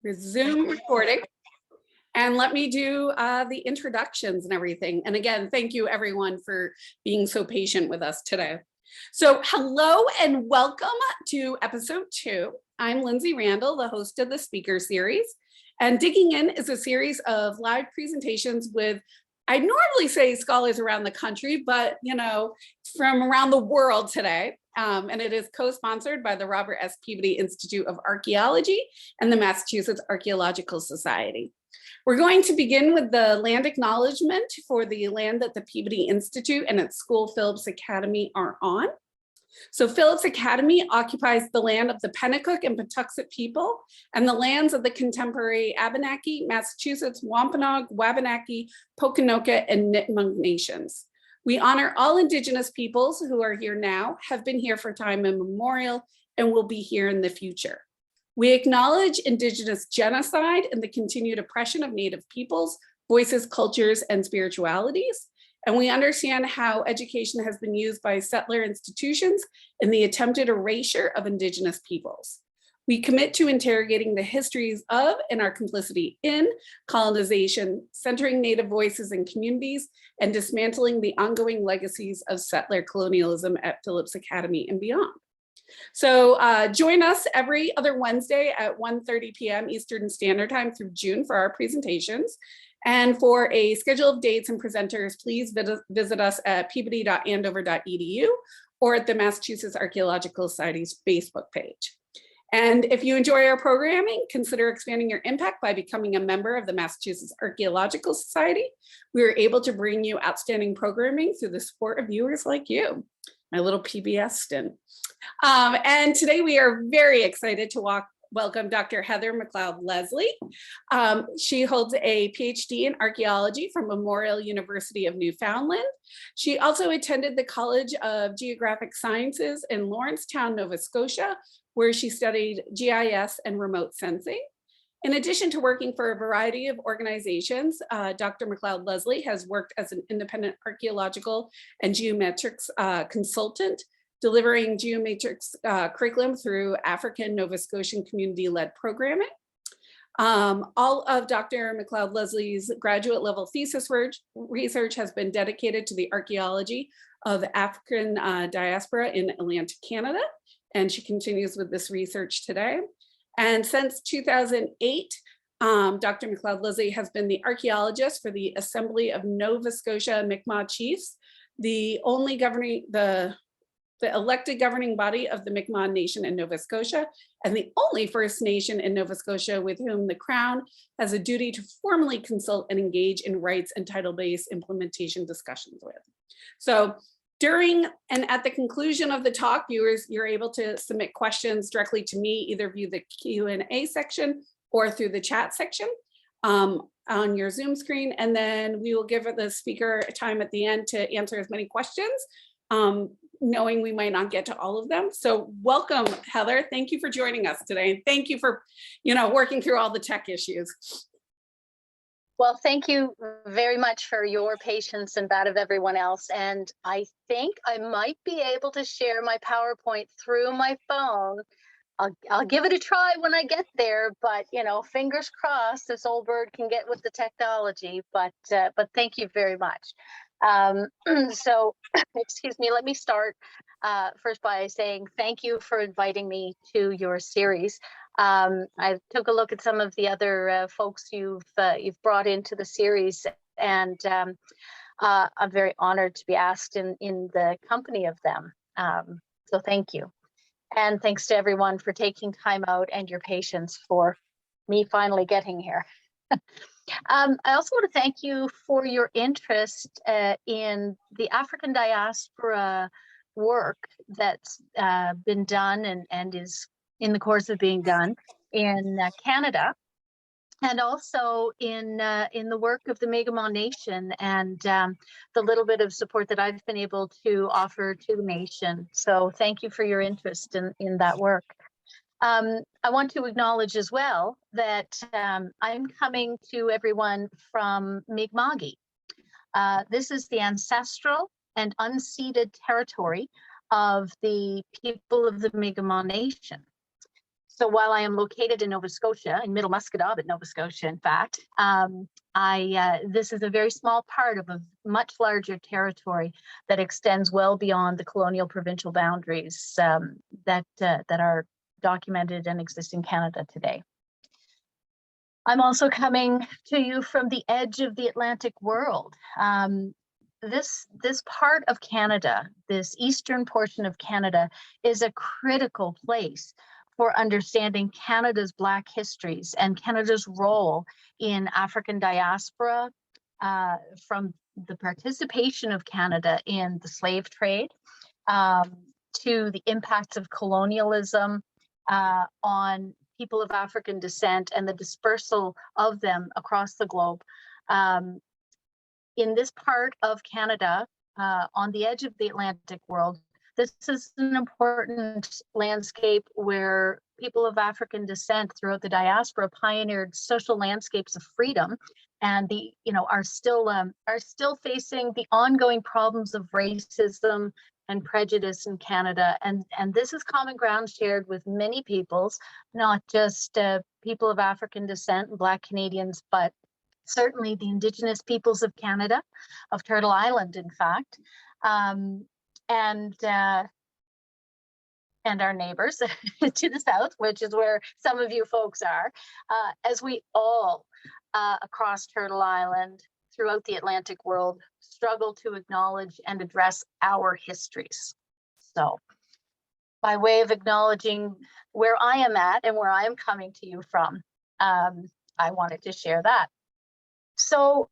Resume recording. And let me do the introductions and everything. And again, thank you everyone for being so patient with us today. So hello and welcome to episode 2. I'm Lindsay Randall, the host of the speaker series. And Digging In is a series of live presentations with, I normally say scholars around the country, but from around the world today. And it is co-sponsored by the Robert S. Peabody Institute of Archaeology and the Massachusetts Archaeological Society. We're going to begin with the land acknowledgement for the land that the Peabody Institute and its school Phillips Academy are on. So Phillips Academy occupies the land of the Pennacook and Patuxet people and the lands of the contemporary Abenaki, Massachusetts, Wampanoag, Wabanaki, Pokanoket, and Nipmuc nations. We honor all Indigenous peoples who are here now, have been here for time immemorial, and will be here in the future. We acknowledge Indigenous genocide and the continued oppression of Native peoples, voices, cultures, and spiritualities. And we understand how education has been used by settler institutions in the attempted erasure of Indigenous peoples. We commit to interrogating the histories of and our complicity in colonization, centering Native voices and communities, and dismantling the ongoing legacies of settler colonialism at Phillips Academy and beyond. So join us every other Wednesday at 1:30 p.m. Eastern Standard Time through June for our presentations. And for a schedule of dates and presenters, please visit us at peabody.andover.edu or at the Massachusetts Archaeological Society's Facebook page. And if you enjoy our programming, consider expanding your impact by becoming a member of the Massachusetts Archaeological Society. We are able to bring you outstanding programming through the support of viewers like you, my little PBS stint. And today we are very excited to welcome Dr. Heather MacLeod-Leslie. She holds a PhD in archaeology from Memorial University of Newfoundland. She also attended the College of Geographic Sciences in Lawrencetown, Nova Scotia, where she studied GIS and remote sensing. In addition to working for a variety of organizations, Dr. MacLeod-Leslie has worked as an independent archaeological and geometrics consultant, delivering geometrics curriculum through African Nova Scotian community-led programming. All of Dr. MacLeod-Leslie's graduate level thesis research has been dedicated to the archaeology of the African diaspora in Atlantic Canada, and she continues with this research today. And since 2008, Dr. MacLeod-Leslie has been the archaeologist for the Assembly of Nova Scotia Mi'kmaq Chiefs, the elected governing body of the Mi'kmaq Nation in Nova Scotia, and the only First Nation in Nova Scotia with whom the Crown has a duty to formally consult and engage in rights and title-based implementation discussions with. So during and at the conclusion of the talk, viewers, you're able to submit questions directly to me, either via the Q&A section or through the chat section on your Zoom screen. And then we will give the speaker time at the end to answer as many questions, knowing we might not get to all of them. So welcome, Heather. Thank you for joining us today. And thank you for, working through all the tech issues. Well, thank you very much for your patience and that of everyone else. And I think I might be able to share my PowerPoint through my phone. I'll give it a try when I get there, but fingers crossed this old bird can get with the technology, but thank you very much. So, excuse me, let me start first by saying thank you for inviting me to your series. I took a look at some of the other folks you've brought into the series, and I'm very honored to be asked in the company of them. So thank you. And thanks to everyone for taking time out and your patience for me finally getting here. I also want to thank you for your interest in the African diaspora work that's been done and is in the course of being done in Canada, and also in the work of the Mi'kmaq Nation and the little bit of support that I've been able to offer to the nation. So thank you for your interest in that work. I want to acknowledge as well that I'm coming to everyone from Mi'kma'ki. This is the ancestral and unceded territory of the people of the Mi'kmaq Nation. So while I am located in Nova Scotia, in Middle Musquodoboit, Nova Scotia, in fact, this is a very small part of a much larger territory that extends well beyond the colonial provincial boundaries that are documented and exist in Canada today. I'm also coming to you from the edge of the Atlantic world. This part of Canada, this eastern portion of Canada, is a critical place for understanding Canada's Black histories and Canada's role in African diaspora, from the participation of Canada in the slave trade, to the impacts of colonialism on people of African descent and the dispersal of them across the globe. In this part of Canada, on the edge of the Atlantic world, this is an important landscape where people of African descent throughout the diaspora pioneered social landscapes of freedom, and are still facing the ongoing problems of racism and prejudice in Canada. And this is common ground shared with many peoples, not just people of African descent and Black Canadians, but certainly the Indigenous peoples of Canada, of Turtle Island, in fact, and our neighbors to the south, which is where some of you folks are, as we all across Turtle Island, throughout the Atlantic world, struggle to acknowledge and address our histories. So, by way of acknowledging where I am at and where I am coming to you from, I wanted to share that. So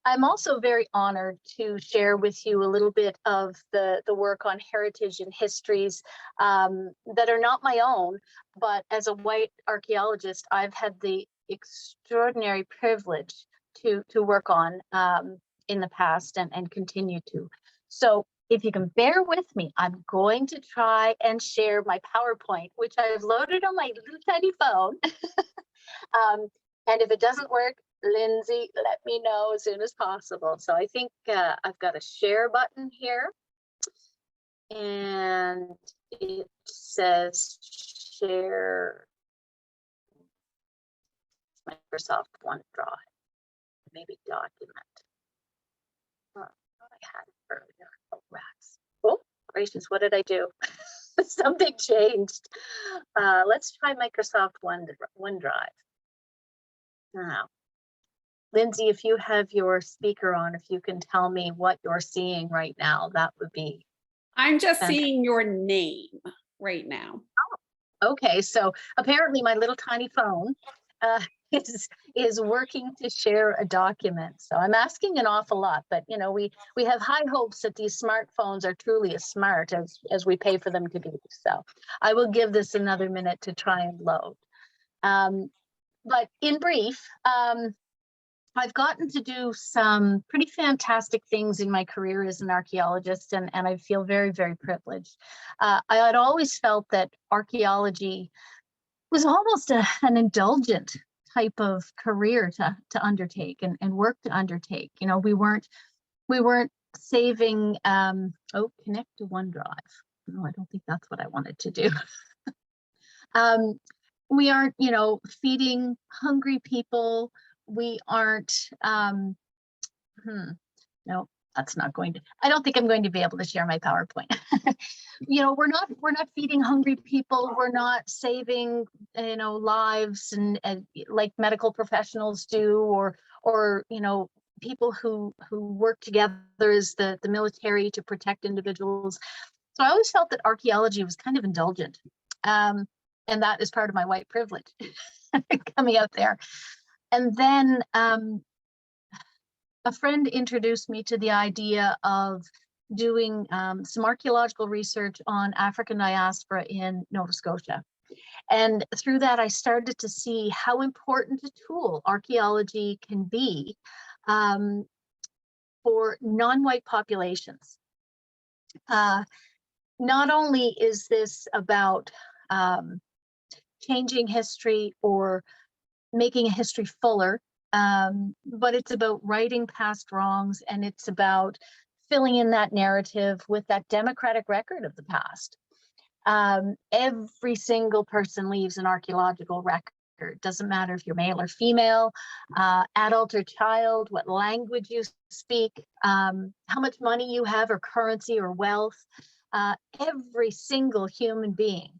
I'm also very honored to share with you a little bit of the work on heritage and histories that are not my own, but as a white archaeologist, I've had the extraordinary privilege to work on in the past and continue to. So if you can bear with me, I'm going to try and share my PowerPoint, which I've loaded on my little tiny phone. And if it doesn't work, Lindsay, let me know as soon as possible. So I think I've got a share button here, and it says share Microsoft OneDrive, maybe document. Oh, I had it earlier. Oh, rats. Oh, gracious, what did I do? Something changed. Let's try Microsoft OneDrive. Now, Lindsay, if you have your speaker on, if you can tell me what you're seeing right now, that would be. I'm just seeing your name right now. Oh, okay, so apparently my little tiny phone is working to share a document. So I'm asking an awful lot, but we have high hopes that these smartphones are truly as smart as we pay for them to be. So I will give this another minute to try and load. But in brief, I've gotten to do some pretty fantastic things in my career as an archaeologist, and I feel very, very privileged. I had always felt that archaeology was almost an indulgent type of career to undertake and work to undertake. We weren't saving, connect to OneDrive. No, I don't think that's what I wanted to do. We aren't, feeding hungry people. We aren't, no, that's not going to, I don't think I'm going to be able to share my PowerPoint. We're not feeding hungry people. We're not saving, lives and like medical professionals do, or people who work together as the military to protect individuals. So I always felt that archaeology was kind of indulgent. And that is part of my white privilege coming out there. And then a friend introduced me to the idea of doing some archaeological research on African diaspora in Nova Scotia. And through that, I started to see how important a tool archaeology can be for non-white populations. Not only is this about changing history or making a history fuller, but it's about righting past wrongs, and it's about filling in that narrative with that democratic record of the past. Every single person leaves an archaeological record. Doesn't matter if you're male or female, adult or child, what language you speak, how much money you have or currency or wealth. Every single human being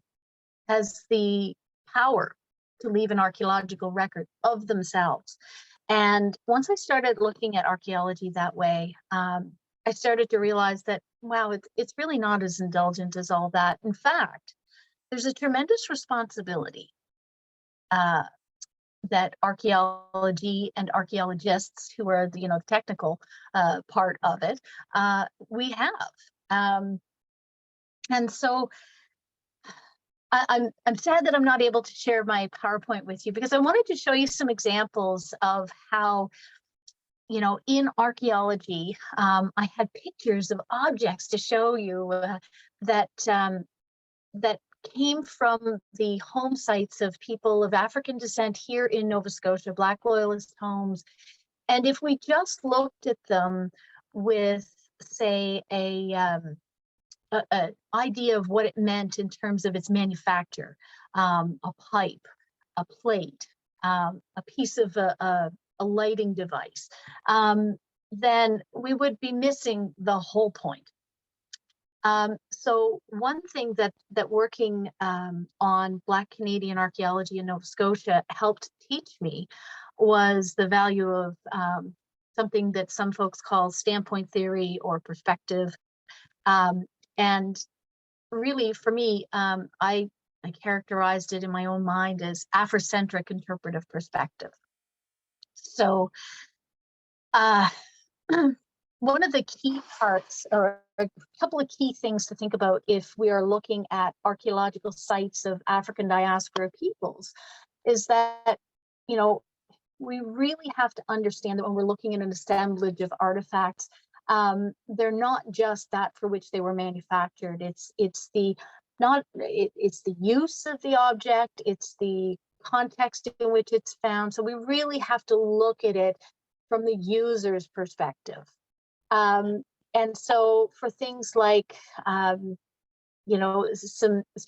has the power to leave an archaeological record of themselves. And once I started looking at archaeology that way, I started to realize that, wow, it's really not as indulgent as all that. In fact, there's a tremendous responsibility that archaeology and archaeologists, who are the technical part of it, we have. And so I'm sad that I'm not able to share my PowerPoint with you, because I wanted to show you some examples of how, in archaeology, I had pictures of objects to show you that came from the home sites of people of African descent here in Nova Scotia, Black Loyalist homes. And if we just looked at them with, say, an idea of what it meant in terms of its manufacture, a pipe, a plate, a piece of a lighting device, then we would be missing the whole point. So one thing that working on Black Canadian archaeology in Nova Scotia helped teach me was the value of something that some folks call standpoint theory or perspective. And really, for me, I characterized it in my own mind as Afrocentric interpretive perspective. So one of the key parts, or a couple of key things to think about if we are looking at archaeological sites of African diaspora peoples, is that, we really have to understand that when we're looking at an assemblage of artifacts, they're not just that for which they were manufactured. It's the use of the object, it's the context in which it's found. So we really have to look at it from the user's perspective. And so for things like, some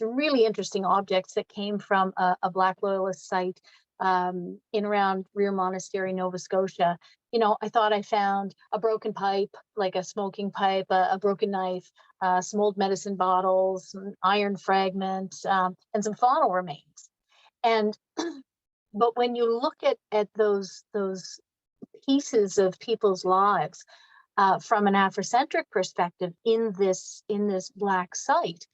really interesting objects that came from a Black Loyalist site in around Rear Monastery, Nova Scotia, I thought I found a broken pipe, like a smoking pipe, a broken knife, some old medicine bottles, some iron fragments, and some faunal remains. And but when you look at those pieces of people's lives from an Afrocentric perspective in this Black site,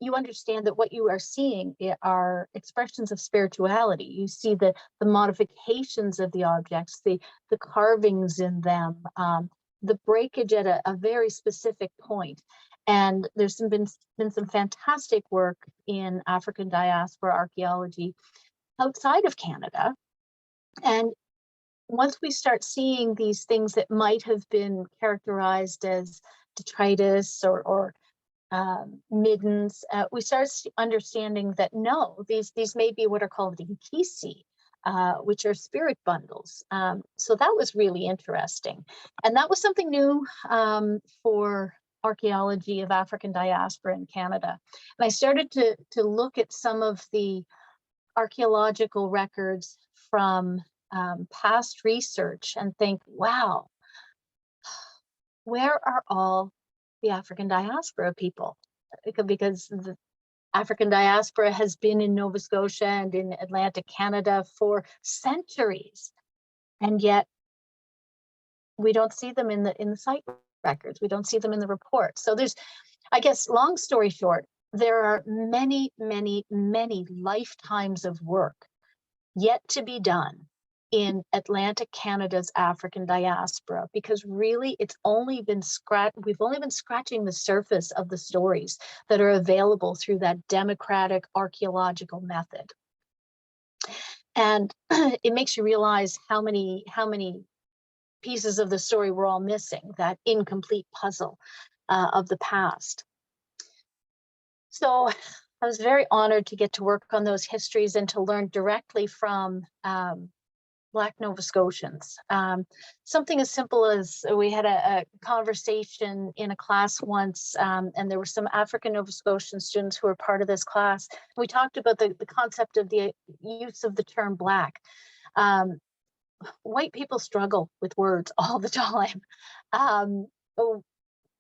you understand that what you are seeing are expressions of spirituality. You see the modifications of the objects, the carvings in them, the breakage at a very specific point. And there's been some fantastic work in African diaspora archaeology outside of Canada. And once we start seeing these things that might have been characterized as detritus or middens, we start understanding that no, these may be what are called inkisi, which are spirit bundles. So that was really interesting. And that was something new for archaeology of African diaspora in Canada. And I started to look at some of the archaeological records from past research and think, wow, where are all the African diaspora people? Because the African diaspora has been in Nova Scotia and in Atlantic Canada for centuries, and yet we don't see them in the site records. We don't see them in the reports. So there's, I guess, long story short, there are many, many, many lifetimes of work yet to be done in Atlantic Canada's African diaspora, because really we've only been scratching the surface of the stories that are available through that democratic archaeological method. And it makes you realize how many pieces of the story we're all missing, that incomplete puzzle of the past. So I was very honored to get to work on those histories and to learn directly from Black Nova Scotians. Something as simple as we had a conversation in a class once, and there were some African Nova Scotian students who were part of this class. We talked about the concept of the use of the term Black. White people struggle with words all the time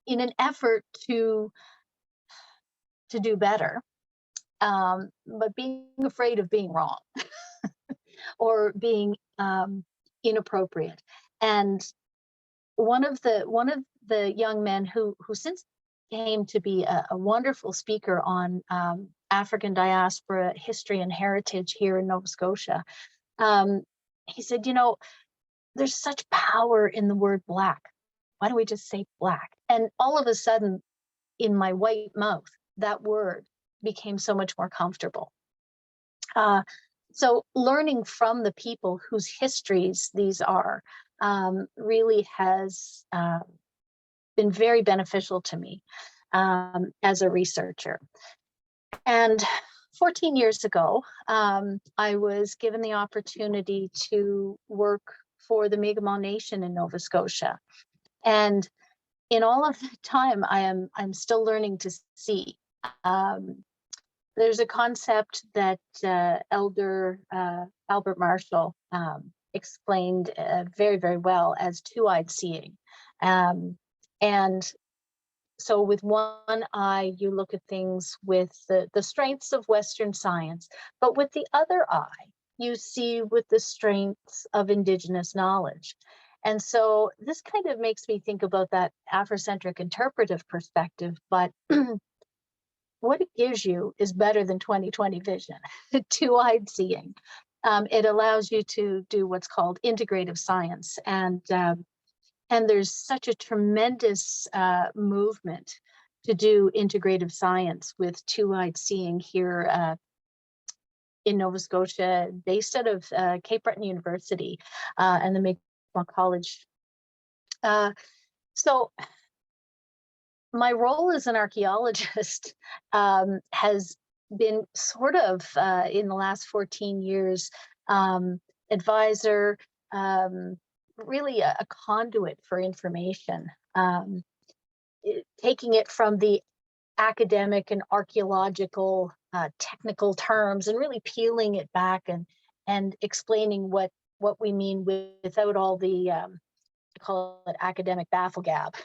in an effort to do better, but being afraid of being wrong or being inappropriate. And one of the young men who since came to be a wonderful speaker on African diaspora history and heritage here in Nova Scotia, he said, there's such power in the word Black. Why don't we just say Black? And all of a sudden, in my white mouth, that word became so much more comfortable. So learning from the people whose histories these are really has been very beneficial to me as a researcher. And 14 years ago, I was given the opportunity to work for the Mi'kmaq Nation in Nova Scotia. And in all of that time, I'm still learning to see. There's a concept that Elder Albert Marshall explained very, very well as two-eyed seeing. And so with one eye, you look at things with the strengths of Western science, but with the other eye, you see with the strengths of Indigenous knowledge. And so this kind of makes me think about that Afrocentric interpretive perspective, but what it gives you is better than 20/20 vision, two-eyed seeing. It allows you to do what's called integrative science. And there's such a tremendous movement to do integrative science with two-eyed seeing here in Nova Scotia, based out of Cape Breton University and the Mi'kmaq College. So my role as an archaeologist has been sort of, in the last 14 years, advisor, really a conduit for information, taking it from the academic and archaeological technical terms and really peeling it back and explaining what we mean without all the, I call it academic bafflegab.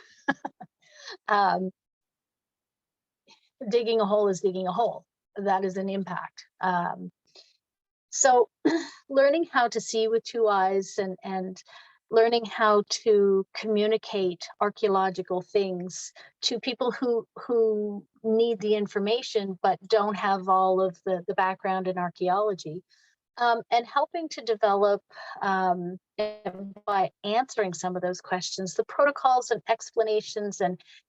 Digging a hole is digging a hole. That is an impact. So learning how to see with two eyes and learning how to communicate archaeological things to people who need the information but don't have all of the background in archaeology, and helping to develop, by answering some of those questions, the protocols and explanations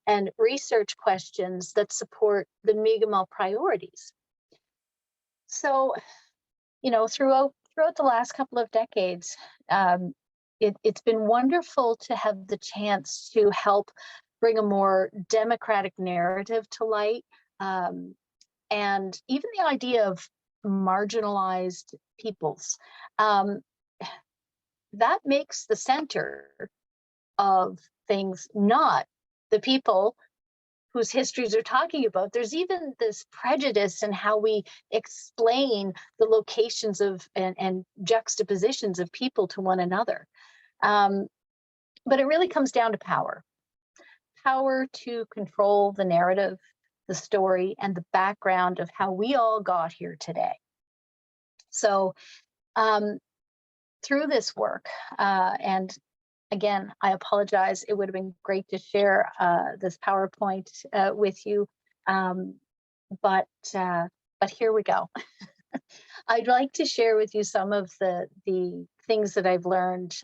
and research questions that support the Mi'kmaq priorities. So, throughout the last couple of decades, it's been wonderful to have the chance to help bring a more democratic narrative to light, and even the idea of marginalized peoples. That makes the center of things not the people whose histories are talking about. There's even this prejudice in how we explain the locations of and juxtapositions of people to one another. But it really comes down to power to control the narrative, the story, and the background of how we all got here today. So through this work, and again, I apologize, it would have been great to share this PowerPoint with you, but here we go. I'd like to share with you some of the things that I've learned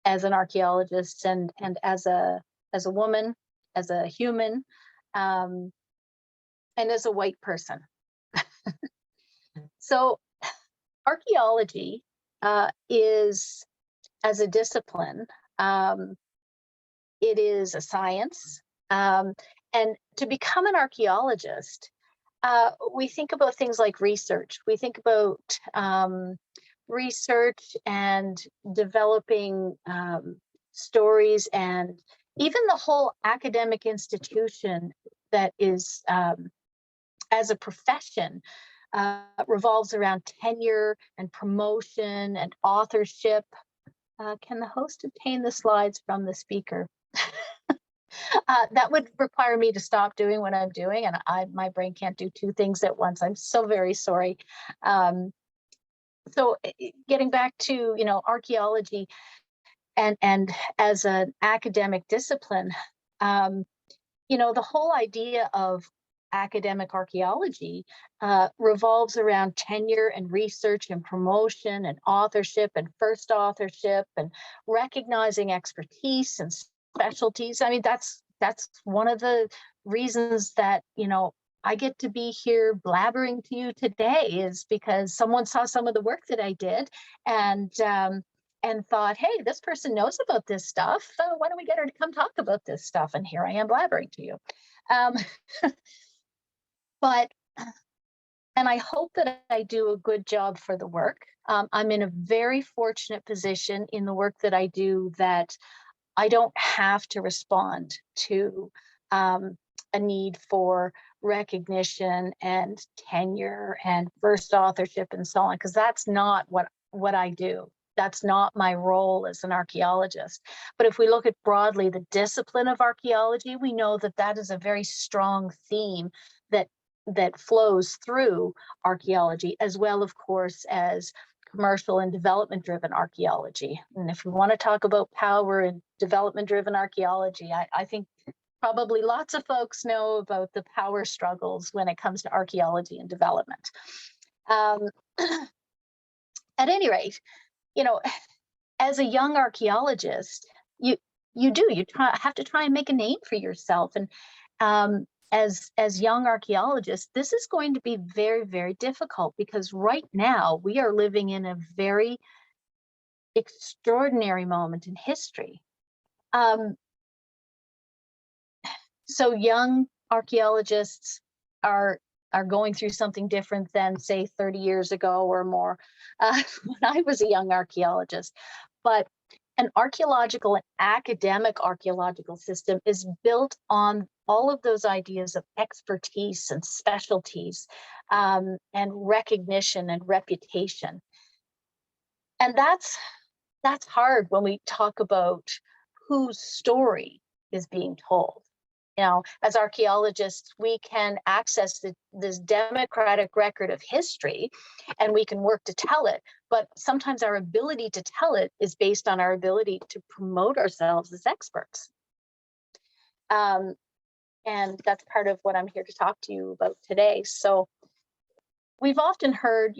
as an archaeologist and as a woman, as a human, and as a white person. So archaeology is, as a discipline, it is a science. And to become an archaeologist, we think about things like research. We think about research and developing stories, and even the whole academic institution that is, as a profession, revolves around tenure and promotion and authorship. Can the host obtain the slides from the speaker? That would require me to stop doing what I'm doing, and my brain can't do two things at once. I'm so very sorry. So getting back to, archaeology and as an academic discipline, the whole idea of academic archaeology revolves around tenure and research and promotion and authorship and first authorship and recognizing expertise and specialties. I mean, that's one of the reasons that, I get to be here blabbering to you today, is because someone saw some of the work that I did and thought, hey, this person knows about this stuff. So why don't we get her to come talk about this stuff? And here I am blabbering to you. And I hope that I do a good job for the work. I'm in a very fortunate position in the work that I do, that I don't have to respond to a need for recognition and tenure and first authorship and so on, because that's not what I do. That's not my role as an archaeologist. But if we look at broadly the discipline of archaeology, we know that that is a very strong theme that flows through archaeology, as well, of course, as commercial and development-driven archaeology. And if we want to talk about power and development-driven archaeology, I think probably lots of folks know about the power struggles when it comes to archaeology and development. At any rate, as a young archaeologist, you have to try and make a name for yourself. And as young archaeologists, this is going to be very, very difficult, because right now we are living in a very extraordinary moment in history. So young archaeologists are going through something different than, say, 30 years ago or more, when I was a young archaeologist. But an archaeological and academic archaeological system is built on all of those ideas of expertise and specialties, and recognition and reputation. And that's hard when we talk about whose story is being told. As archaeologists, we can access this democratic record of history, and we can work to tell it. But sometimes our ability to tell it is based on our ability to promote ourselves as experts. And that's part of what I'm here to talk to you about today. So we've often heard,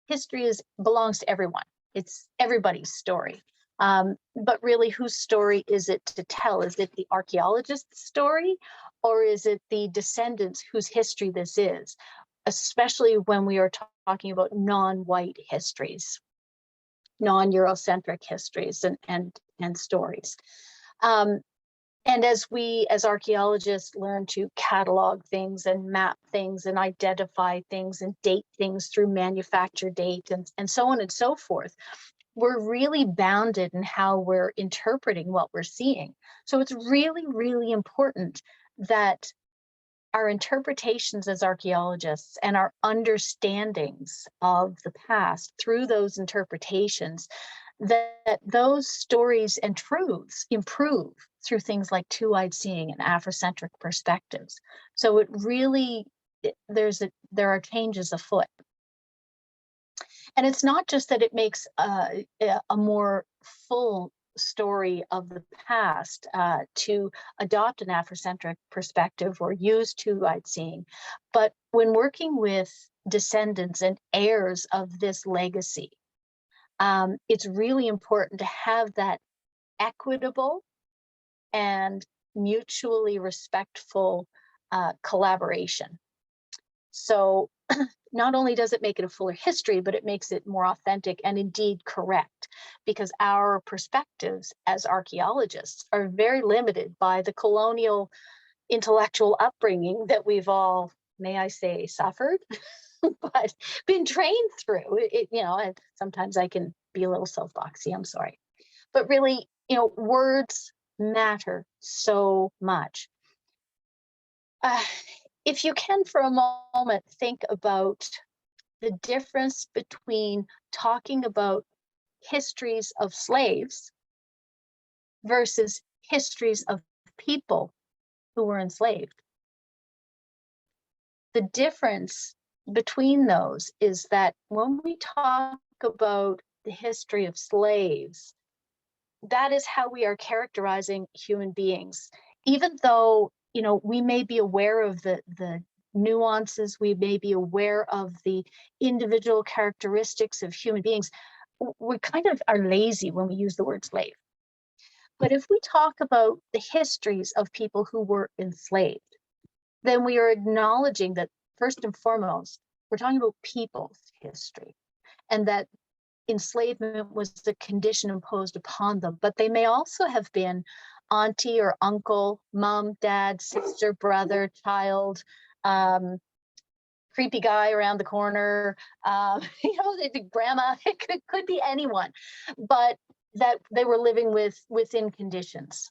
history belongs to everyone. It's everybody's story. But really, whose story is it to tell? Is it the archaeologist's story, or is it the descendants whose history this is? Especially when we are talking about non-white histories, non-Eurocentric histories and stories. And as we, as archaeologists, learn to catalog things and map things and identify things and date things through manufacture date and so on and so forth, we're really bounded in how we're interpreting what we're seeing. So it's really, really important that our interpretations as archaeologists and our understandings of the past through those interpretations, that those stories and truths improve through things like two-eyed seeing and Afrocentric perspectives. So it really, there are changes afoot. And it's not just that it makes a more full story of the past to adopt an Afrocentric perspective or use two-eyed seeing, but when working with descendants and heirs of this legacy, it's really important to have that equitable and mutually respectful collaboration. So not only does it make it a fuller history, but it makes it more authentic and indeed correct, because our perspectives as archaeologists are very limited by the colonial intellectual upbringing that we've all, may I say, suffered. but been trained through it, and sometimes I can be a little soapboxy, I'm sorry. But really, words matter so much. If you can for a moment think about the difference between talking about histories of slaves versus histories of people who were enslaved. The difference between those is that when we talk about the history of slaves, that is how we are characterizing human beings. Even though, we may be aware of the nuances, we may be aware of the individual characteristics of human beings, we kind of are lazy when we use the word slave. But if we talk about the histories of people who were enslaved, then we are acknowledging that first and foremost, we're talking about people's history, and that enslavement was the condition imposed upon them. But they may also have been auntie or uncle, mom, dad, sister, brother, child, creepy guy around the corner, grandma, it could be anyone, but that they were living within conditions.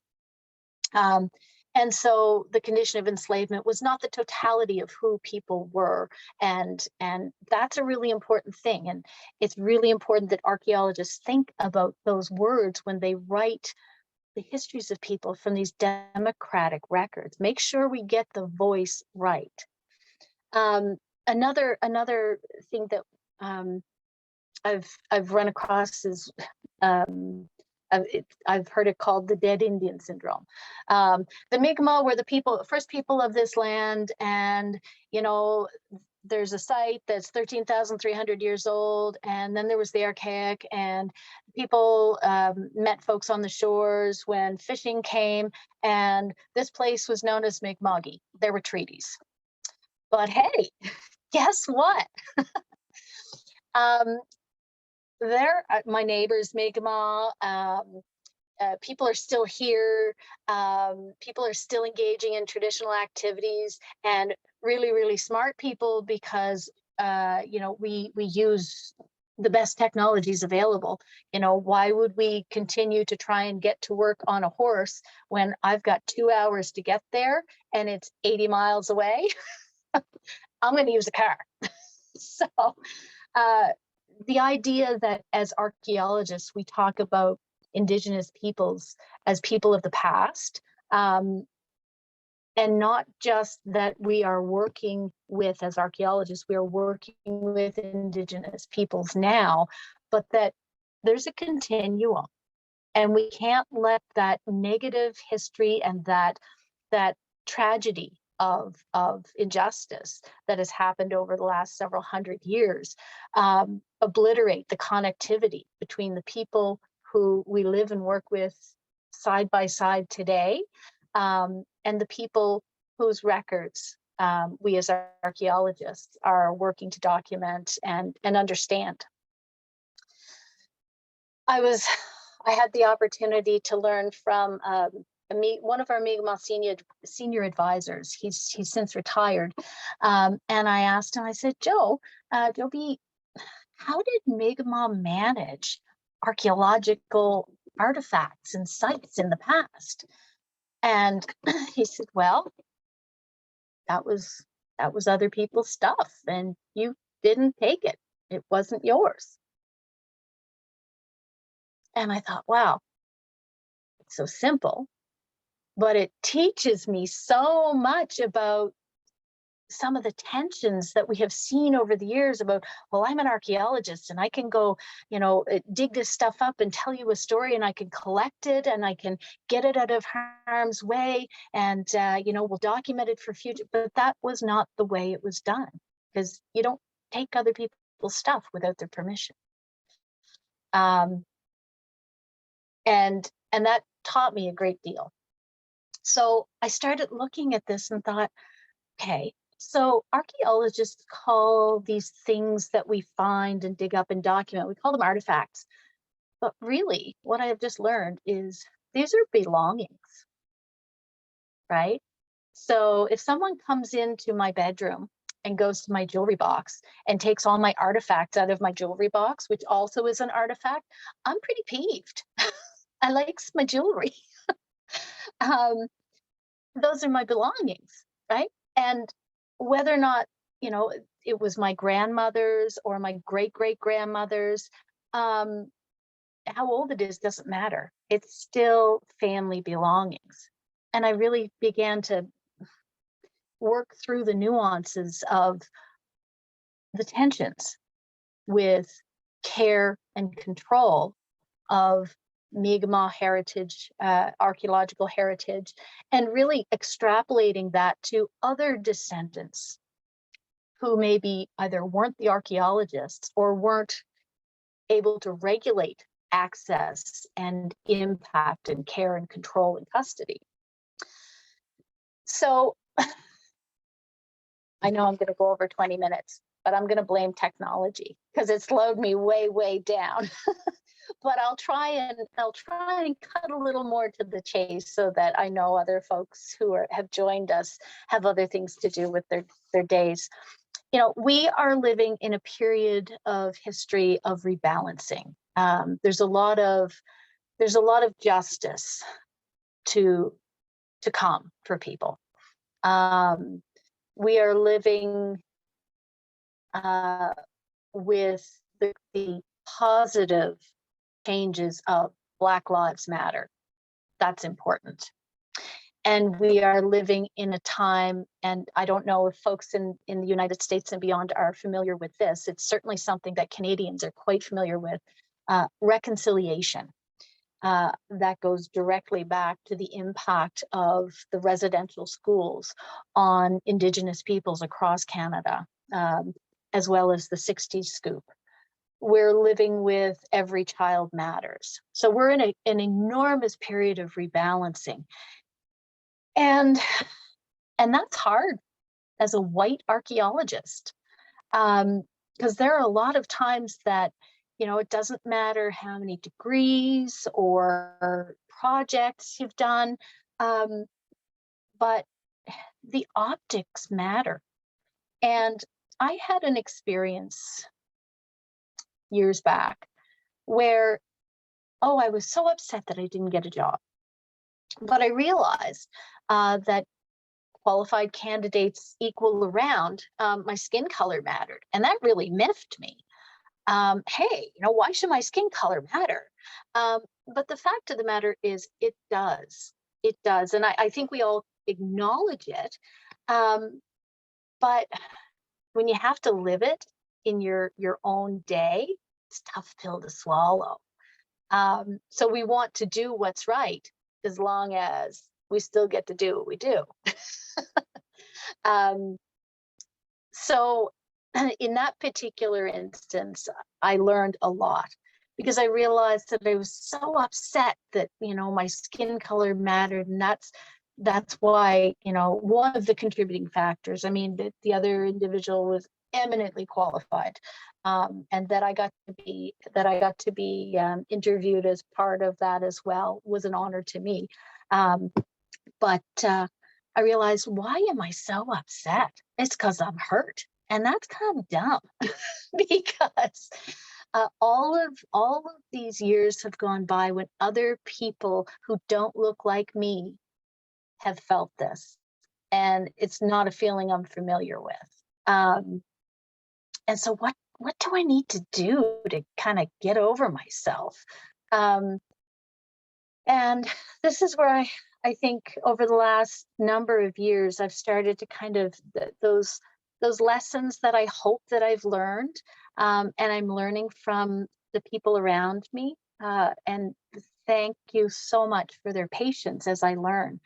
And so the condition of enslavement was not the totality of who people were. And that's a really important thing. And it's really important that archaeologists think about those words when they write the histories of people from these democratic records. Make sure we get the voice right. Another thing that I've run across is I've heard it called the dead Indian syndrome. The Mi'kmaq were the first people of this land, and there's a site that's 13,300 years old, and then there was the Archaic, and people met folks on the shores when fishing came, and this place was known as Mi'kma'ki. There were treaties. But hey, guess what? My neighbors, Mi'kmaq, people are still here. People are still engaging in traditional activities, and really, really smart people, because we use the best technologies available. Why would we continue to try and get to work on a horse when I've got 2 hours to get there and it's 80 miles away? I'm going to use a car. So the idea that as archaeologists, we talk about Indigenous peoples as people of the past, and not just that we are working with, as archaeologists, we are working with Indigenous peoples now, but that there's a continuum, and we can't let that negative history and that tragedy of injustice that has happened over the last several hundred years obliterate the connectivity between the people who we live and work with side by side today, and the people whose records we as archaeologists are working to document and understand. I had the opportunity to learn from one of our Mi'kmaq senior advisors. He's since retired, and I asked him. I said, Joby, how did Mi'kmaq manage archaeological artifacts and sites in the past? And he said, well, that was other people's stuff, and you didn't take it. It wasn't yours. And I thought, wow, it's so simple, but it teaches me so much about some of the tensions that we have seen over the years about, well, I'm an archaeologist and I can go, dig this stuff up and tell you a story, and I can collect it and I can get it out of harm's way, and, we'll document it for future. But that was not the way it was done, because you don't take other people's stuff without their permission. And that taught me a great deal. So I started looking at this and thought, okay, so archaeologists call these things that we find and dig up and document, we call them artifacts. But really, what I have just learned is these are belongings, right? So if someone comes into my bedroom and goes to my jewelry box and takes all my artifacts out of my jewelry box, which also is an artifact, I'm pretty peeved. I like my jewelry. Those are my belongings, right? And whether or not, you know, it was my grandmother's or my great-great-grandmother's, how old it is doesn't matter. It's still family belongings. And I really began to work through the nuances of the tensions with care and control of Mi'kmaq heritage, archaeological heritage, and really extrapolating that to other descendants who maybe either weren't the archaeologists or weren't able to regulate access and impact and care and control and custody. So I know I'm going to go over 20 minutes, but I'm going to blame technology because it slowed me way, way down. But I'll try and cut a little more to the chase so that I know other folks who have joined us have other things to do with their days. You know, we are living in a period of history of rebalancing. There's a lot of justice to come for people. We are living with the positive changes of Black Lives Matter. That's important. And we are living in a time, and I don't know if folks in the United States and beyond are familiar with this. It's certainly something that Canadians are quite familiar with, reconciliation. That goes directly back to the impact of the residential schools on Indigenous peoples across Canada, as well as the 60s scoop. We're living with Every Child Matters. So we're in an enormous period of rebalancing. And that's hard as a white archaeologist, because there are a lot of times that, you know, it doesn't matter how many degrees or projects you've done, but the optics matter. And I had an experience years back where, I was so upset that I didn't get a job. But I realized that qualified candidates equal around, my skin color mattered. And that really miffed me. Hey, you know, why should my skin color matter? But the fact of the matter is it does. It does. And I think we all acknowledge it. But when you have to live it in your own day, it's a tough pill to swallow. So we want to do what's right as long as we still get to do what we do. So in that particular instance, I learned a lot because I realized that I was so upset that, you know, my skin color mattered. And that's why, you know, one of the contributing factors. I mean, the other individual was eminently qualified, and that I got to be interviewed as part of that as well was an honor to me. But I realized, why am I so upset? It's because I'm hurt, and that's kind of dumb because all of these years have gone by when other people who don't look like me have felt this, and it's not a feeling I'm familiar with. And so what do I need to do to kind of get over myself? And this is where I think over the last number of years, I've started to kind of those lessons that I hope that I've learned, and I'm learning from the people around me. And thank you so much for their patience as I learn.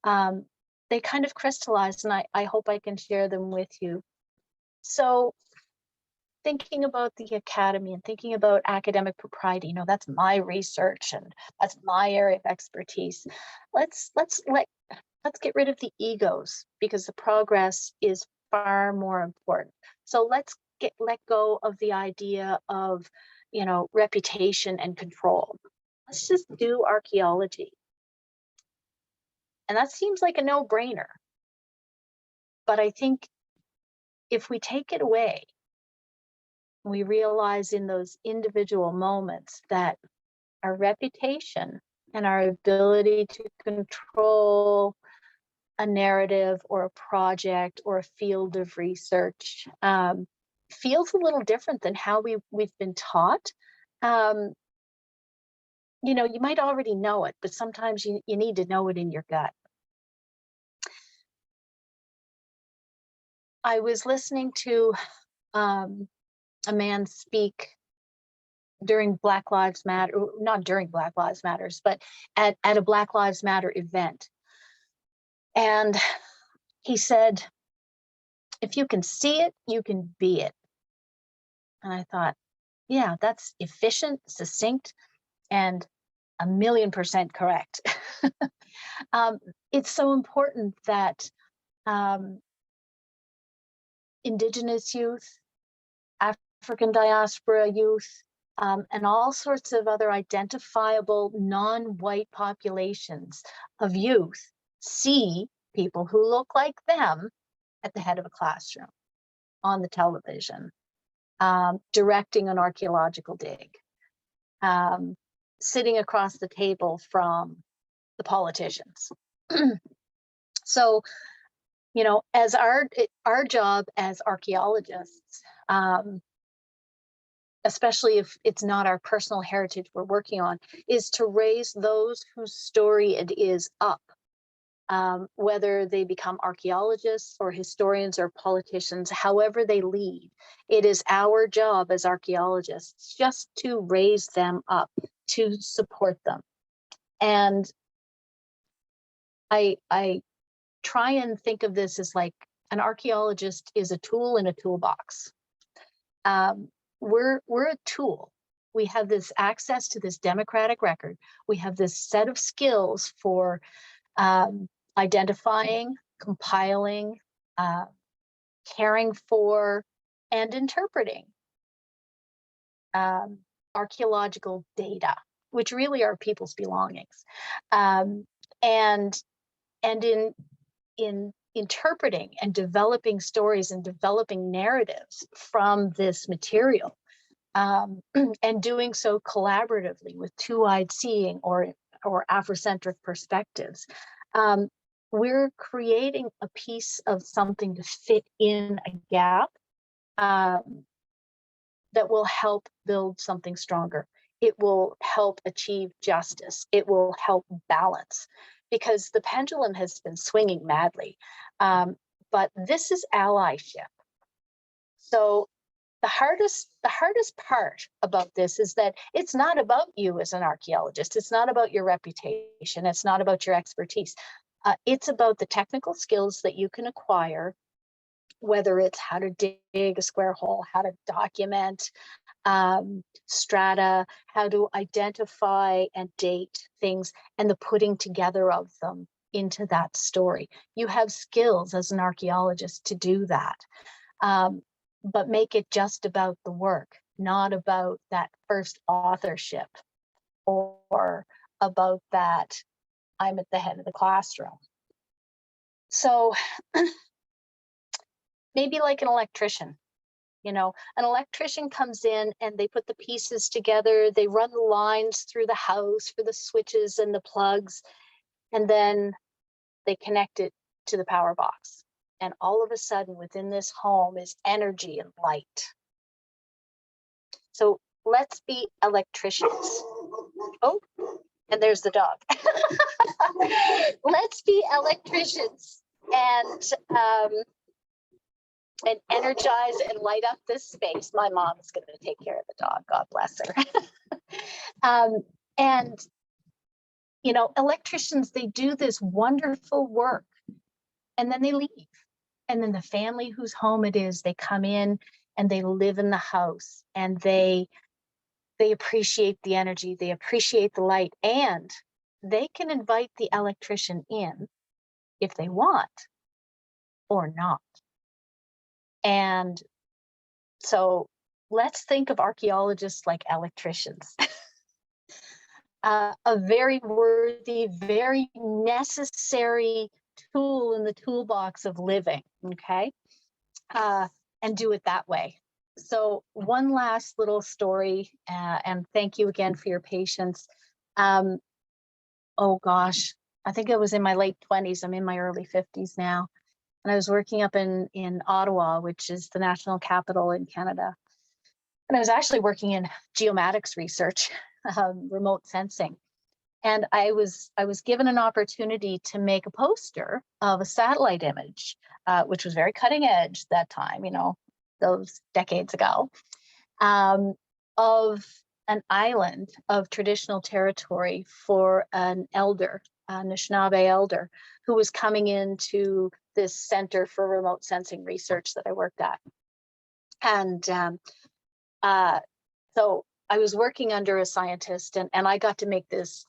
They kind of crystallized, and I hope I can share them with you. So thinking about the academy and thinking about academic propriety, you know, that's my research and that's my area of expertise. Let's get rid of the egos, because the progress is far more important. So let's let go of the idea of, you know, reputation and control. Let's just do archaeology. And that seems like a no-brainer. But I think if we take it away, we realize in those individual moments that our reputation and our ability to control a narrative or a project or a field of research feels a little different than how we've been taught. You know, you might already know it, but sometimes you need to know it in your gut. I was listening to a man speak during Black Lives Matter, not during Black Lives Matters, but at a Black Lives Matter event. And he said, if you can see it, you can be it. And I thought, yeah, that's efficient, succinct, and 1,000,000% correct. It's so important that Indigenous youth, African diaspora youth, and all sorts of other identifiable non-white populations of youth see people who look like them at the head of a classroom, on the television, directing an archaeological dig, sitting across the table from the politicians. So, you know, as our job as archaeologists, especially if it's not our personal heritage we're working on, is to raise those whose story it is up, whether they become archaeologists or historians or politicians, however they lead. It is our job as archaeologists just to raise them up, to support them. And I try and think of this as like an archaeologist is a tool in a toolbox. We're a tool. We have this access to this democratic record. We have this set of skills for identifying, compiling, caring for, and interpreting archaeological data, which really are people's belongings. And in interpreting and developing stories and developing narratives from this material, and doing so collaboratively with two-eyed seeing or Afrocentric perspectives, we're creating a piece of something to fit in a gap that will help build something stronger. It will help achieve justice. It will help balance, because the pendulum has been swinging madly. But this is allyship. So the hardest part about this is that it's not about you as an archaeologist. It's not about your reputation. It's not about your expertise. It's about the technical skills that you can acquire, whether it's how to dig a square hole, how to document strata, how to identify and date things, and the putting together of them into that story. You have skills as an archaeologist to do that, but make it just about the work, not about that first authorship or about that I'm at the head of the classroom. So maybe like an electrician. You know, an electrician comes in and they put the pieces together, they run the lines through the house for the switches and the plugs, and then they connect it to the power box. And all of a sudden within this home is energy and light. So let's be electricians. Oh, and there's the dog. Let's be electricians and energize and light up this space. My mom is going to take care of the dog. God bless her. And, you know, electricians, they do this wonderful work and then they leave. And then the family whose home it is, they come in and they live in the house and they appreciate the energy, they appreciate the light, and they can invite the electrician in if they want or not. And so let's think of archaeologists like electricians. A very worthy, very necessary tool in the toolbox of living, okay? and do it that way. So one last little story, and thank you again for your patience. Oh gosh, I think I was in my late 20s. I'm in my early 50s now. And I was working up in Ottawa, which is the national capital in Canada. And I was actually working in geomatics research, remote sensing. And I was given an opportunity to make a poster of a satellite image, which was very cutting edge that time, you know, those decades ago, of an island of traditional territory for an elder, a Anishinaabe elder, who was coming into this center for remote sensing research that I worked at. And so I was working under a scientist, and I got to make this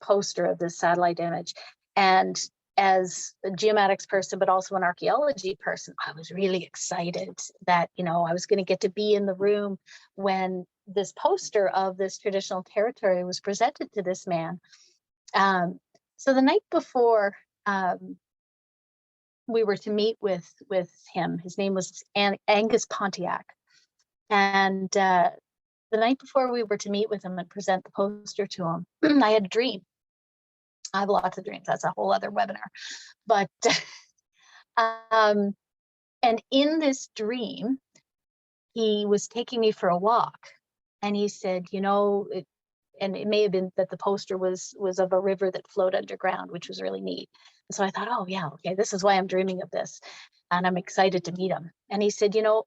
poster of this satellite image. And as a geomatics person, but also an archaeology person, I was really excited that, you know, I was going to get to be in the room when this poster of this traditional territory was presented to this man. So the night before we were to meet with him, his name was Angus Pontiac, and the night before we were to meet with him and present the poster to him, I had a dream. I have lots of dreams. That's a whole other webinar. But, and in this dream, he was taking me for a walk, and he said, you know, and it may have been that the poster was of a river that flowed underground, which was really neat. And so I thought, oh yeah, okay, this is why I'm dreaming of this. And I'm excited to meet him. And he said, you know,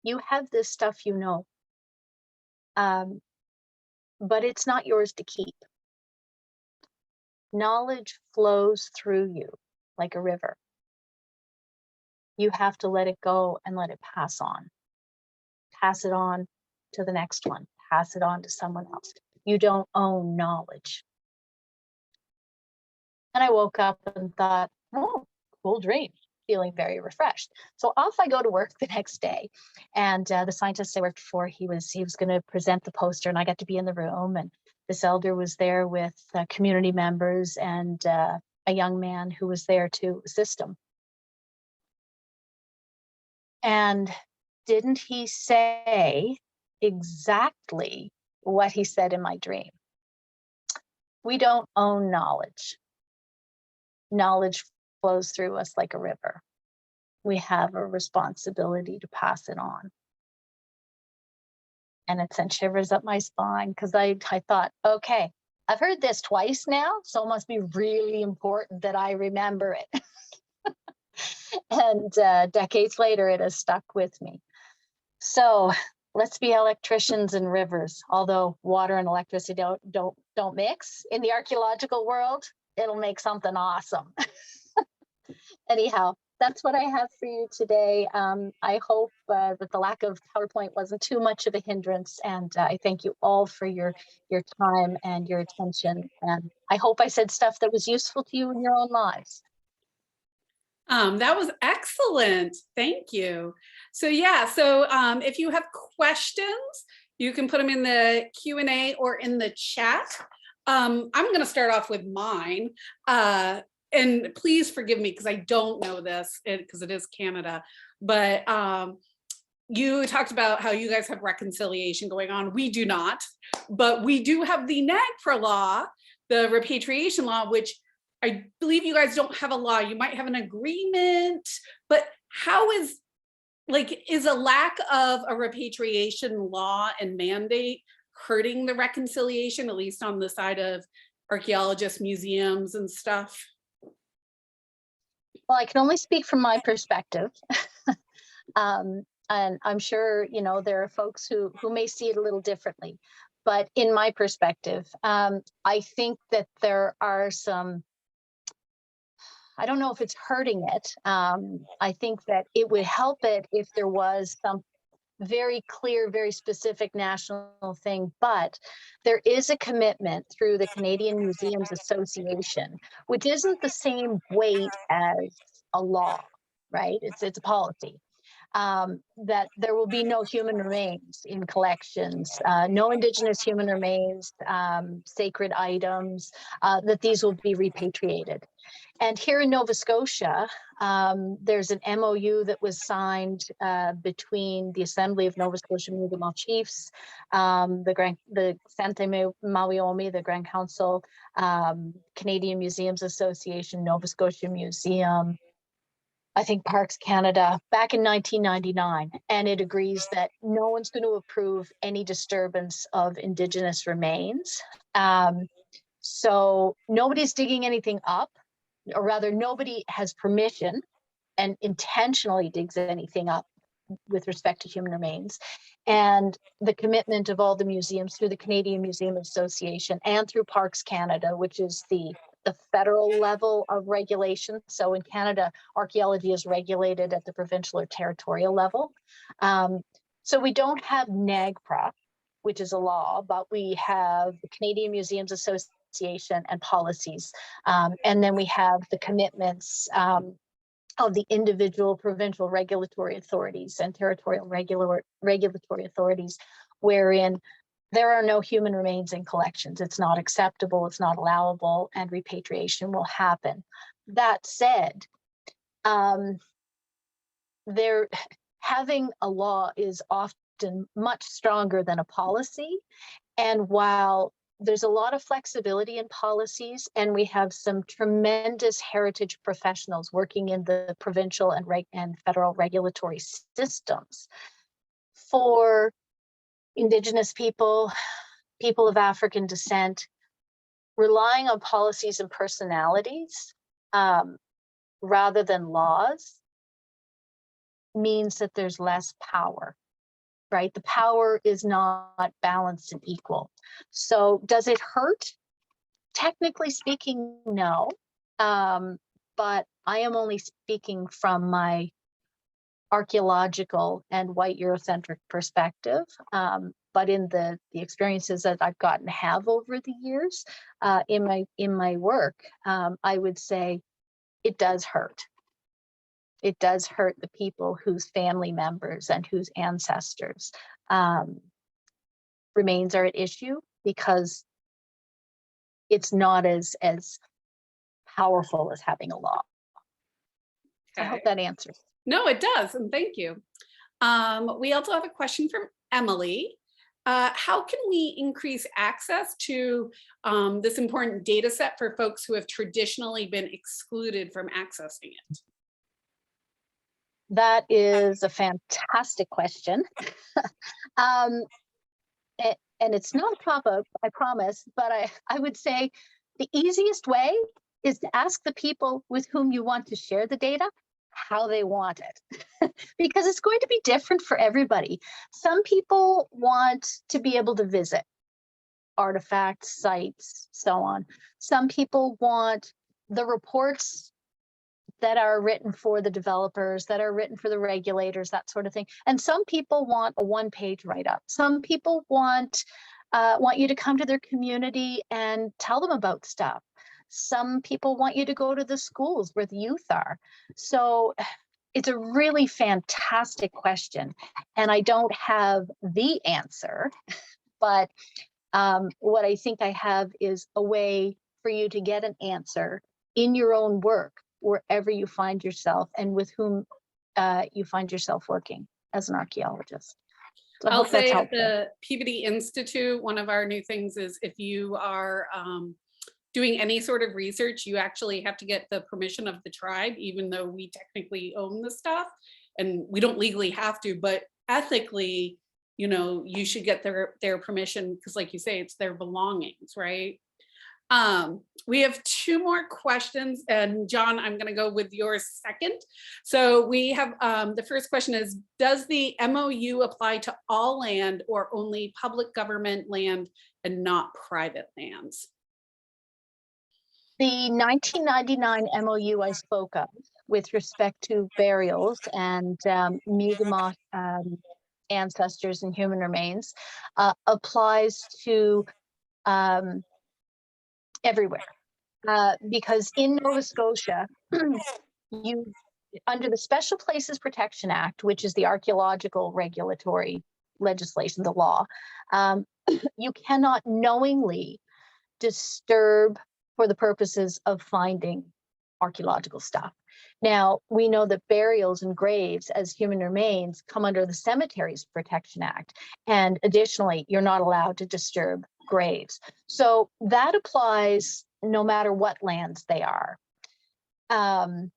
you have this stuff, you know, but it's not yours to keep. Knowledge flows through you like a river. You have to let it go and let it pass on. Pass it on to the next one. Pass it on to someone else. You don't own knowledge. And I woke up and thought, oh, cool dream, feeling very refreshed. So off I go to work the next day. And the scientist I worked for, he was going to present the poster, and I got to be in the room. And this elder was there with community members and a young man who was there to assist him. And didn't he say exactly what he said in my dream? We don't own knowledge. Knowledge flows through us like a river. We have a responsibility to pass it on. And it sent shivers up my spine, because I thought, okay, I've heard this twice now, so it must be really important that I remember it. And decades later, it has stuck with me. So let's be electricians in rivers. Although water and electricity don't mix in the archaeological world, it'll make something awesome. Anyhow, that's what I have for you today. I hope that the lack of PowerPoint wasn't too much of a hindrance, and I thank you all for your time and your attention. And I hope I said stuff that was useful to you in your own lives. That was excellent. Thank you. So yeah, so if you have questions, you can put them in the Q&A or in the chat. I'm going to start off with mine. And please forgive me because I don't know this because it is Canada. But you talked about how you guys have reconciliation going on. We do not, but we do have the NAGPRA law, the repatriation law, which I believe you guys don't have a law. You might have an agreement, but how is a lack of a repatriation law and mandate hurting the reconciliation, at least on the side of archaeologists, museums and stuff? Well, I can only speak from my perspective. And I'm sure, you know, there are folks who may see it a little differently. But in my perspective, I think that there are some, I don't know if it's hurting it. I think that it would help it if there was some very clear, very specific national thing, but there is a commitment through the Canadian Museums Association, which isn't the same weight as a law, right? It's a policy. that there will be no human remains in collections, no Indigenous human remains, sacred items, that these will be repatriated. And here in Nova Scotia, there's an MOU that was signed between the Assembly of Nova Scotia Mi'kmaq Chiefs, the Sante Mawiomi, the Grand Council, Canadian Museums Association, Nova Scotia Museum, I think Parks Canada, back in 1999, and it agrees that no one's going to approve any disturbance of Indigenous remains. So nobody's digging anything up, or rather nobody has permission and intentionally digs anything up with respect to human remains. And the commitment of all the museums through the Canadian Museum Association and through Parks Canada, which is the federal level of regulation. So in Canada, archaeology is regulated at the provincial or territorial level. So we don't have NAGPRA, which is a law, but we have the Canadian Museums Association and policies. And then we have the commitments of the individual provincial regulatory authorities and territorial regulatory authorities, wherein there are no human remains in collections. It's not acceptable, it's not allowable, and repatriation will happen. That said, having a law is often much stronger than a policy. And while there's a lot of flexibility in policies, and we have some tremendous heritage professionals working in the provincial and federal regulatory systems, for Indigenous people, people of African descent, relying on policies and personalities rather than laws means that there's less power, right? The power is not balanced and equal. So does it hurt? Technically speaking, no. But I am only speaking from my archaeological and white Eurocentric perspective. But in the experiences that I've gotten to have over the years in my work, I would say it does hurt. It does hurt the people whose family members and whose ancestors remains are at issue, because it's not as powerful as having a law. Okay. I hope that answers. No, it does, and thank you. We also have a question from Emily. How can we increase access to this important data set for folks who have traditionally been excluded from accessing it? That is a fantastic question. And it's not a pop-up, I promise, but I would say the easiest way is to ask the people with whom you want to share the data how they want it, because it's going to be different for everybody. Some people want to be able to visit artifacts, sites, so on. Some people want the reports that are written for the developers, that are written for the regulators, that sort of thing. And some people want a one-page write-up. Some people want you to come to their community and tell them about stuff. Some people want you to go to the schools where the youth are. So it's a really fantastic question. And I don't have the answer, but what I think I have is a way for you to get an answer in your own work, wherever you find yourself and with whom you find yourself working as an archaeologist. So I'll say at the Peabody Institute, one of our new things is if you are doing any sort of research, you actually have to get the permission of the tribe, even though we technically own the stuff and we don't legally have to, but ethically, you know, you should get their permission because, like you say, it's their belongings, right? We have two more questions, and John, I'm going to go with yours second. So we have the first question is, does the MOU apply to all land or only public government land and not private lands? The 1999 MOU I spoke of with respect to burials and Mi'kmaq ancestors and human remains applies to everywhere, because in Nova Scotia, under the Special Places Protection Act, which is the archaeological regulatory legislation, the law, you cannot knowingly disturb for the purposes of finding archaeological stuff. Now, we know that burials and graves as human remains come under the Cemeteries Protection Act. And additionally, you're not allowed to disturb graves. So that applies no matter what lands they are. And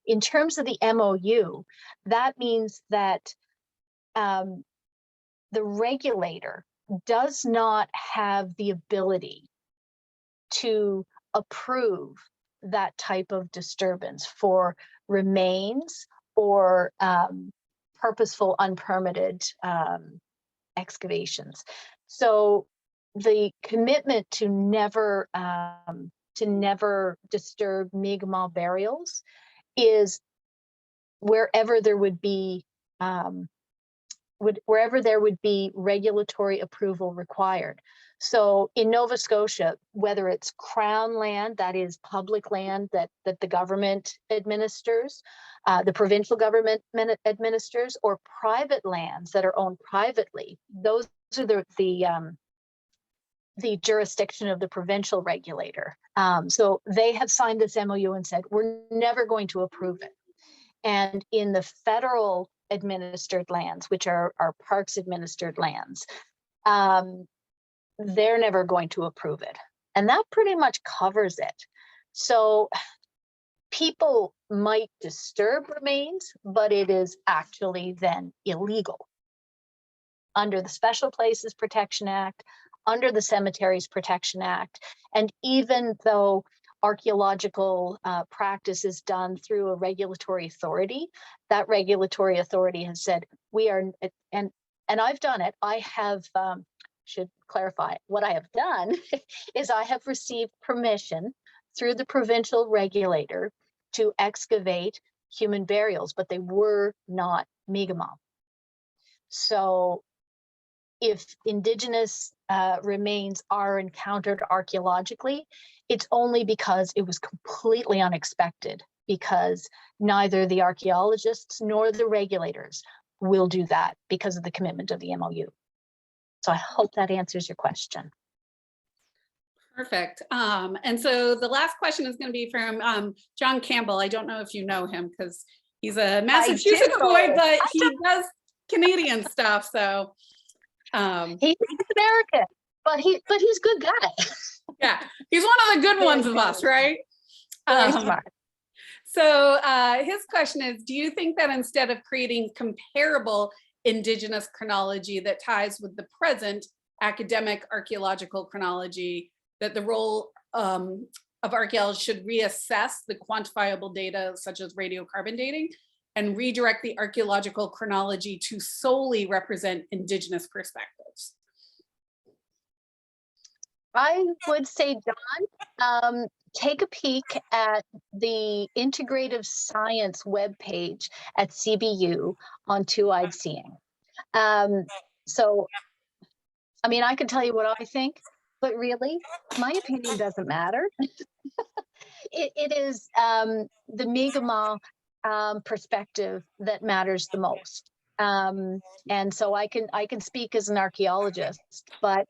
in terms of the MOU, that means that the regulator does not have the ability to approve that type of disturbance for remains or purposeful unpermitted excavations. So the commitment to never disturb Mi'kmaq burials is wherever there would be regulatory approval required. So in Nova Scotia, whether it's Crown land, that is public land that the government administers, the provincial government administers, or private lands that are owned privately, those are the jurisdiction of the provincial regulator. So they have signed this MOU and said, we're never going to approve it. And in the federal administered lands, which are parks administered lands, they're never going to approve it. And that pretty much covers it. So people might disturb remains, but it is actually then illegal under the Special Places Protection Act, under the Cemeteries Protection Act. And even though archaeological practice is done through a regulatory authority, that regulatory authority has said, we are, and I've done it, I have, should clarify, what I have done is I have received permission through the provincial regulator to excavate human burials, but they were not Mi'kmaq. So if Indigenous remains are encountered archaeologically, it's only because it was completely unexpected, because neither the archaeologists nor the regulators will do that because of the commitment of the MOU. So I hope that answers your question. Perfect. And so the last question is going to be from John Campbell. I don't know if you know him because he's a Massachusetts boy, but he does Canadian stuff. So he's American, but he's a good guy. Yeah, he's one of the good ones of us, right? Very smart. So his question is, do you think that instead of creating comparable Indigenous chronology that ties with the present academic archaeological chronology, that the role of archaeologists should reassess the quantifiable data such as radiocarbon dating and redirect the archaeological chronology to solely represent Indigenous perspectives? I would say, Don, take a peek at the integrative science webpage at CBU on TwoEyed Seeing. So, I mean, I can tell you what I think, but really, my opinion doesn't matter. It is the Mi'kmaq perspective that matters the most. And so I can speak as an archaeologist, but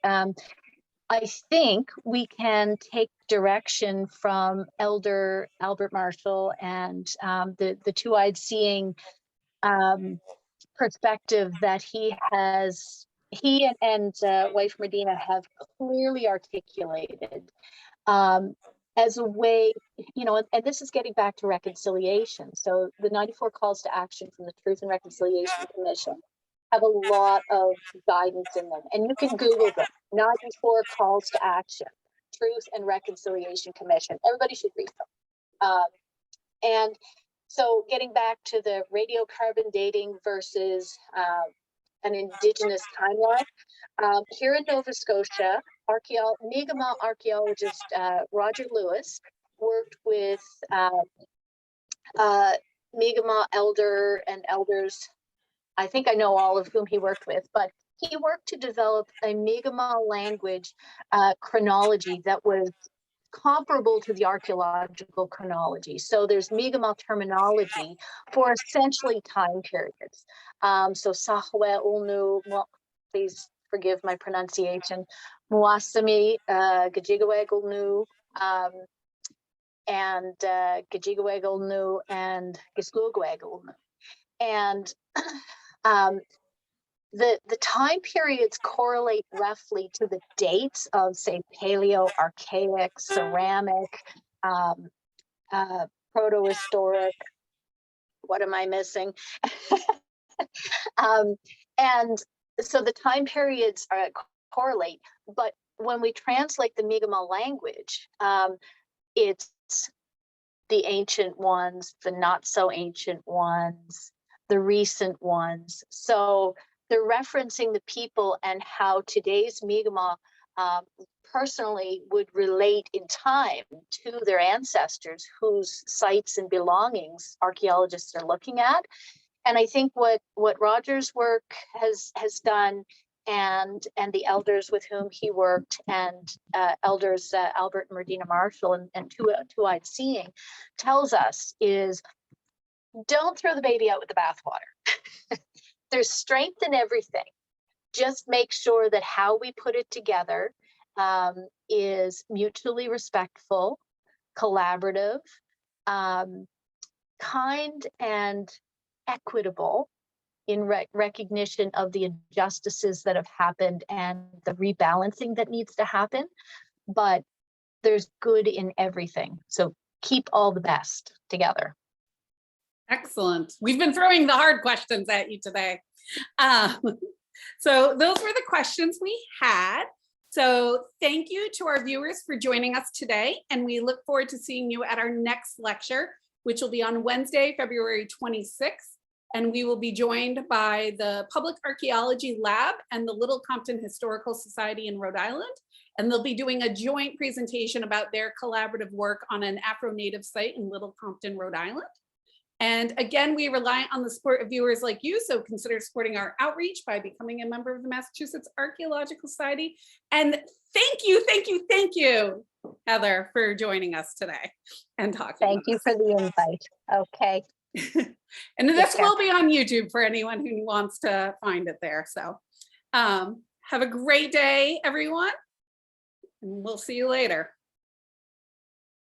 I think we can take direction from Elder Albert Marshall and the TwoEyed Seeing perspective that he and wife Medina have clearly articulated as a way, you know, and this is getting back to reconciliation. So the 94 calls to action from the Truth and Reconciliation Commission have a lot of guidance in them. And you can Google them, 94 calls to action, Truth and Reconciliation Commission. Everybody should read them. And so getting back to the radiocarbon dating versus an Indigenous timeline, here in Nova Scotia, Mi'kmaq archaeologist Roger Lewis worked with Mi'kmaq elder and elders. I think I know all of whom he worked with, but he worked to develop a Mi'kmaq language chronology that was comparable to the archaeological chronology. So there's Mi'kmaq terminology for essentially time periods. So Sahwe Ulnu, please forgive my pronunciation, Muasami, Gajigaweg Ulnu, and Gajigaweg Ulnu, and Gislugweg Ulnu. And the time periods correlate roughly to the dates of, say, paleo, archaic, ceramic, protohistoric. What am I missing? And so the time periods correlate, but when we translate the Mi'kmaq language, it's the ancient ones, the not so ancient ones, the recent ones. So they're referencing the people and how today's Mi'kmaq personally would relate in time to their ancestors whose sites and belongings archaeologists are looking at. And I think what Roger's work has done, and the elders with whom he worked, and elders Albert and Medina Marshall and TwoEyed Seeing tells us is, don't throw the baby out with the bathwater. There's strength in everything. Just make sure that how we put it together is mutually respectful, collaborative, kind, and equitable in recognition of the injustices that have happened and the rebalancing that needs to happen. But there's good in everything. So keep all the best together. Excellent. We've been throwing the hard questions at you today. So those were the questions we had. So thank you to our viewers for joining us today. And we look forward to seeing you at our next lecture, which will be on Wednesday, February 26th. And we will be joined by the Public Archaeology Lab and the Little Compton Historical Society in Rhode Island. And they'll be doing a joint presentation about their collaborative work on an Afro-Native site in Little Compton, Rhode Island. And again, we rely on the support of viewers like you, so consider supporting our outreach by becoming a member of the Massachusetts Archaeological Society. And thank you, Heather, for joining us today and talking. Thank you for the invite. Okay. And this will be on YouTube for anyone who wants to find it there. So have a great day, everyone. And we'll see you later.